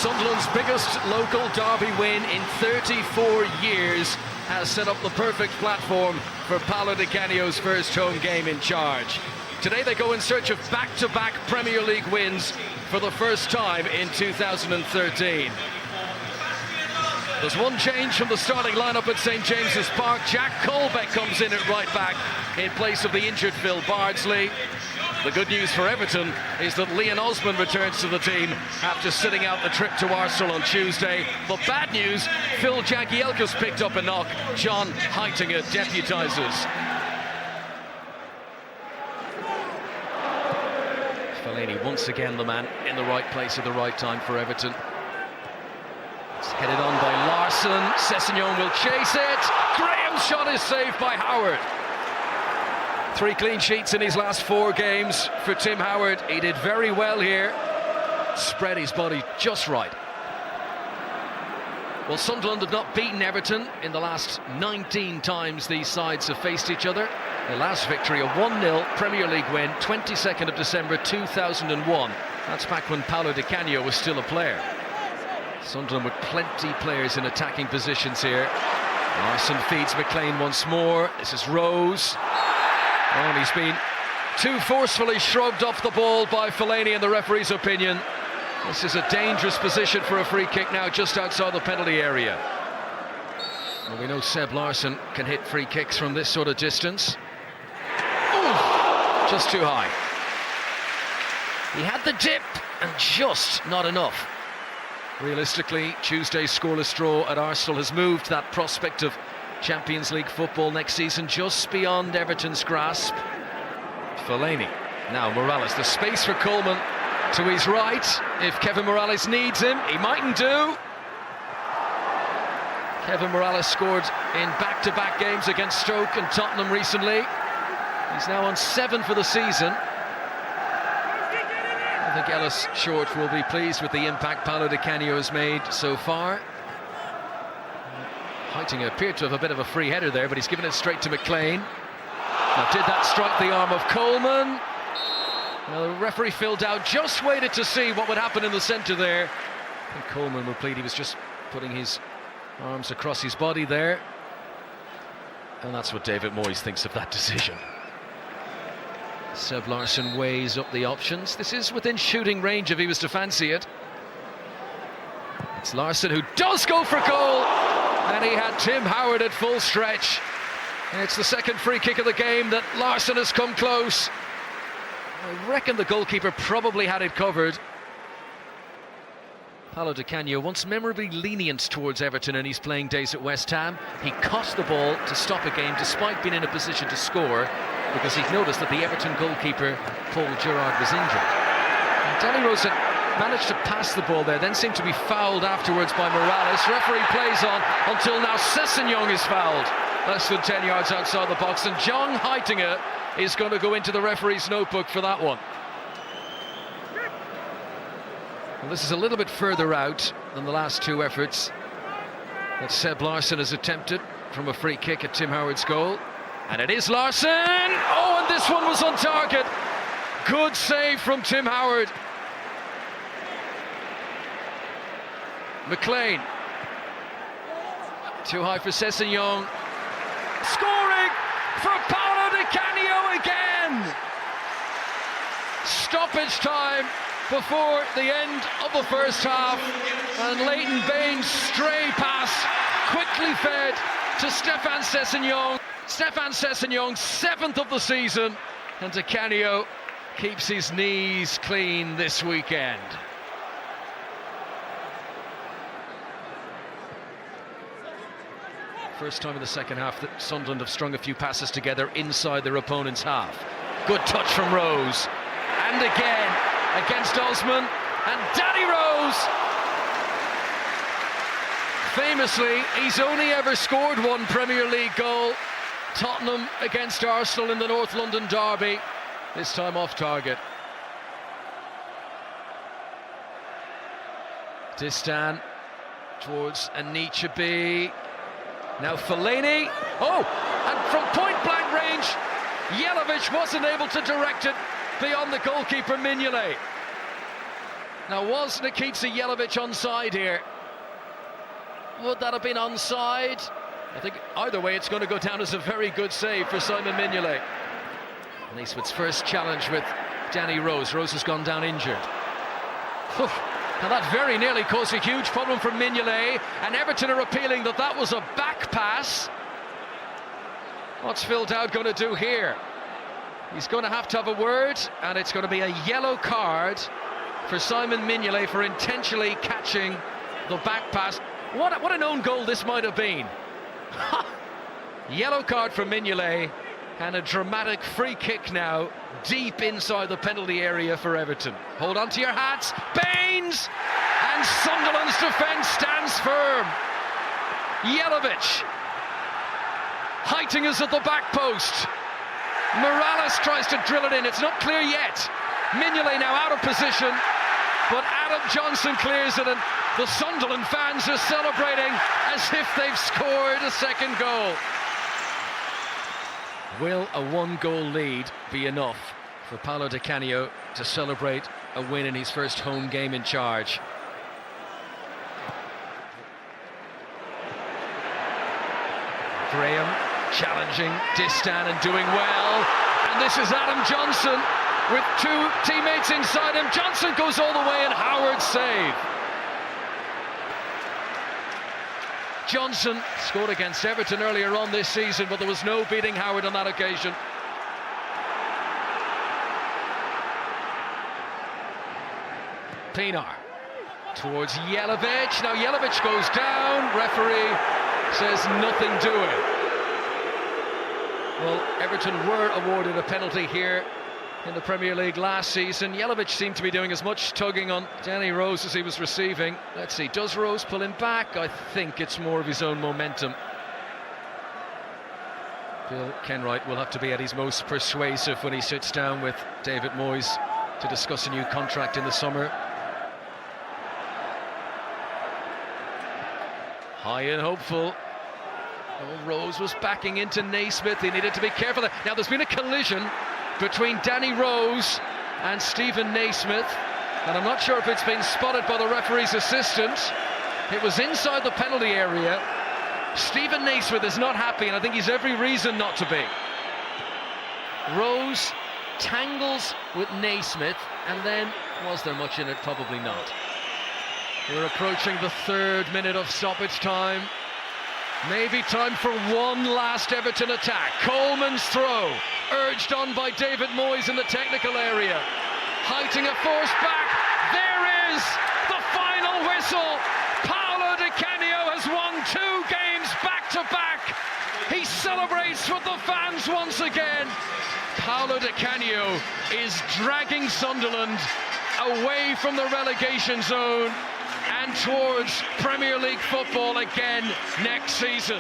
Sunderland's biggest local derby win in 34 years has set up the perfect platform for Paolo Di Canio's first home game in charge. Today they go in search of back-to-back Premier League wins for the first time in 2013. There's one change from the starting lineup at St James's Park. Jack Colbeck comes in at right back in place of the injured Phil Bardsley. The good news for Everton is that Leon Osman returns to the team after sitting out the trip to Arsenal on Tuesday. But bad news, Phil Jagielka's picked up a knock. John Heitinga deputises. Fellaini once again the man in the right place at the right time for Everton. It's headed on by Larsson. Sessegnon will chase it. Graham's shot is saved by Howard. 3 clean sheets in his last 4 games for Tim Howard. He did very well here. Spread his body just right. Well, Sunderland have not beaten Everton in the last 19 times these sides have faced each other. The last victory, a 1-0 Premier League win, 22nd of December 2001. That's back when Paolo Di Canio was still a player. Sunderland with plenty players in attacking positions here. Larsson feeds McLean once more. This is Rose. Oh, and he's been too forcefully shrugged off the ball by Fellaini in the referee's opinion. This is a dangerous position for a free kick now just outside the penalty area. Well, we know Seb Larsson can hit free kicks from this sort of distance. Ooh, just too high. He had the dip and just not enough. Realistically, Tuesday's scoreless draw at Arsenal has moved that prospect of Champions League football next season just beyond Everton's grasp. Fellaini. Now Morales, the space for Coleman to his right. If Kevin Morales needs him, he mightn't do. Kevin Morales scored in back-to-back games against Stoke and Tottenham recently. He's now on 7 for the season. I think Ellis Short will be pleased with the impact Paolo Di Canio has made so far. Heitinga appeared to have a bit of a free header there, but he's given it straight to McLean. Now, did that strike the arm of Coleman? Well, the referee Phil Dowd just waited to see what would happen in the centre there. I think Coleman will plead he was just putting his arms across his body there. And that's what David Moyes thinks of that decision. Seb Larsson weighs up the options. This is within shooting range if he was to fancy it. It's Larsson who does go for goal. And he had Tim Howard at full stretch. And it's the second free kick of the game that Larsson has come close. I reckon the goalkeeper probably had it covered. Paolo Di Canio, once memorably lenient towards Everton in his playing days at West Ham, he caught the ball to stop a game despite being in a position to score, because he'd noticed that the Everton goalkeeper, Paul Gerrard, was injured. And Danny Rose had managed to pass the ball there, then seemed to be fouled afterwards by Morales. Referee plays on until now Sessegnon is fouled, less than 10 yards outside the box, and John Heitinga is going to go into the referee's notebook for that one. Well, this is a little bit further out than the last 2 efforts that Seb Larsson has attempted from a free kick at Tim Howard's goal. And it is Larsson! Oh, and this one was on target. Good save from Tim Howard. McLean. Too high for Sessegnon. Scoring for Paolo Di Canio again! Stoppage time before the end of the first half. And Leighton Baines' stray pass quickly fed to Stefan Sessegnon. Stefan Sessegnon, 7th of the season. And Di Canio keeps his knees clean this weekend. First time in the second half that Sunderland have strung a few passes together inside their opponent's half. Good touch from Rose. And again, against Osman. And Danny Rose! Famously, he's only ever scored 1 Premier League goal. Tottenham against Arsenal in the North London derby. This time off target. Distan towards Anichebe. Now Fellaini. Oh, and from point-blank range, Jelavic wasn't able to direct it beyond the goalkeeper Mignolet. Now, was Nikita Jelavic onside here? Would that have been onside? I think either way it's going to go down as a very good save for Simon Mignolet. Naismith's first challenge with Danny Rose. Rose has gone down injured. Now that very nearly caused a huge problem for Mignolet, and Everton are appealing that that was a back pass. What's Phil Dowd going to do here? He's going to have a word, and it's going to be a yellow card for Simon Mignolet for intentionally catching the back pass. What an own goal this might have been. Yellow card for Mignolet, and a dramatic free kick now deep inside the penalty area for Everton. Hold on to your hats. Baines! And Sunderland's defence stands firm. Jelavic. Heiting is at the back post. Morales tries to drill it in. It's not clear yet. Mignolet now out of position, but Adam Johnson clears it, and the Sunderland fans are celebrating as if they've scored a second goal. Will a one-goal lead be enough for Paolo Di Canio to celebrate a win in his first home game in charge? Graham challenging Distan and doing well, and this is Adam Johnson with two teammates inside him. Johnson goes all the way, and Howard save. Johnson scored against Everton earlier on this season, but there was no beating Howard on that occasion. Pinar towards Jelavic. Now Jelavic goes down. Referee says nothing doing. Well, Everton were awarded a penalty here in the Premier League last season. Jelavic seemed to be doing as much tugging on Danny Rose as he was receiving. Let's see, does Rose pull him back? I think it's more of his own momentum. Bill Kenwright will have to be at his most persuasive when he sits down with David Moyes to discuss a new contract in the summer. High and hopeful. Oh, Rose was backing into Naismith. He needed to be careful there. Now there's been a collision between Danny Rose and Stephen Naismith, and I'm not sure if it's been spotted by the referee's assistant. It was inside the penalty area. Stephen Naismith is not happy, and I think he's every reason not to be. Rose tangles with Naismith, and then, was there much in it? Probably not. We're approaching the 3rd minute of stoppage time. Maybe time for one last Everton attack. Coleman's throw, urged on by David Moyes in the technical area. Heiting a force back. There is the final whistle. Paolo Di Canio has won 2 games back-to-back. He celebrates with the fans once again. Paolo Di Canio is dragging Sunderland away from the relegation zone and towards Premier League football again next season.